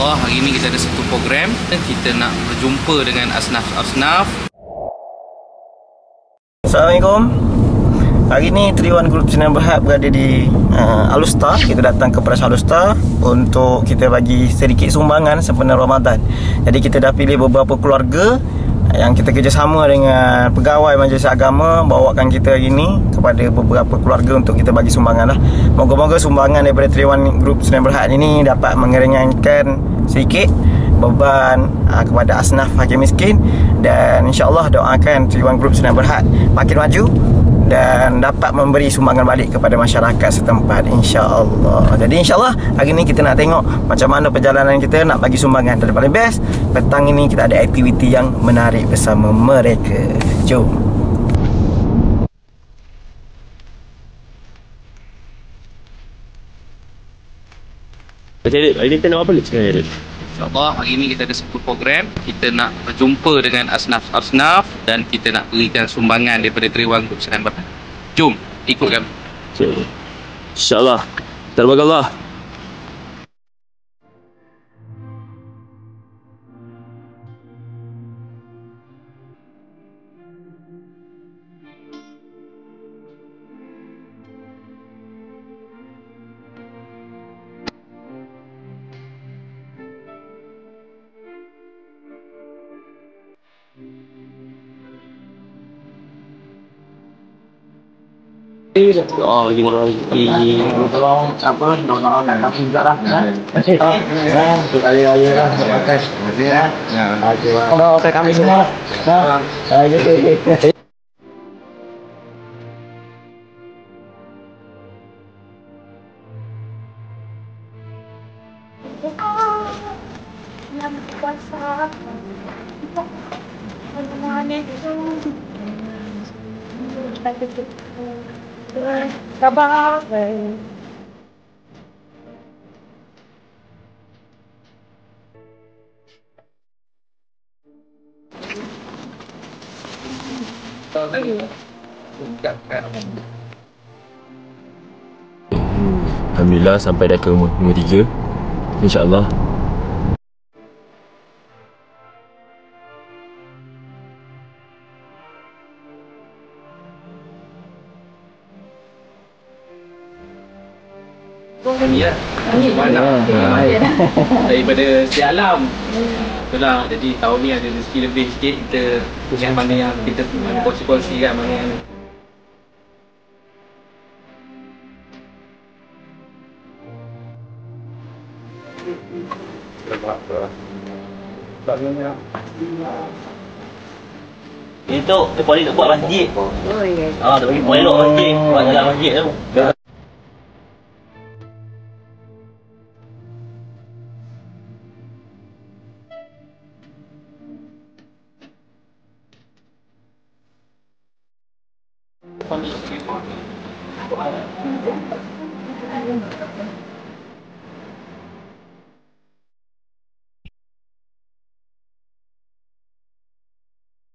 InsyaAllah hari ini kita ada satu program. Kita nak berjumpa dengan asnaf-asnaf. Assalamualaikum. Hari ini Triwan Group Sdn Bhd berada di Alustar. Kita datang ke Peras Alustar untuk kita bagi sedikit sumbangan sempena Ramadan. Jadi kita dah pilih beberapa keluarga yang kita kerjasama dengan pegawai Majlis Agama, bawakan kita hari ini kepada beberapa keluarga untuk kita bagi sumbangan lah. Moga-moga sumbangan daripada Triwan Group Sdn Bhd ini dapat mengeringankan sedikit beban kepada asnaf fakir miskin, dan insya-Allah doakan Triwan Group Sdn Bhd makin maju dan dapat memberi sumbangan balik kepada masyarakat setempat, insya-Allah. Jadi insya-Allah hari ni kita nak tengok macam mana perjalanan kita nak bagi sumbangan. Dan paling best, petang ini kita ada aktiviti yang menarik bersama mereka. Jom. Hari ni kita nak apa ni sekarang? InsyaAllah hari ini kita ada satu program. Kita nak berjumpa dengan asnaf-asnaf dan kita nak berikan sumbangan daripada Triwan Group Sdn Bhd. Jom ikut kami. InsyaAllah. Tabarakallah. Oh, lagi orang lagi. Tolong apa, orang nak kami juga lah. Untuk raya-raya lah, untuk makan. Terima kasih ya. Tolong kami semua. Gitu. Sabar. Alhamdulillah sampai dah ke umur 3. InsyaAllah. Ya, mana daripada si alam. Itulah, jadi tahun ni ada rezeki lebih sikit. Kita yang mana yang kita kongsi-kongsi kan, mana yang itu polis nak buat masjid. Dia bagi polis elok masjid, buat dalam masjid tu.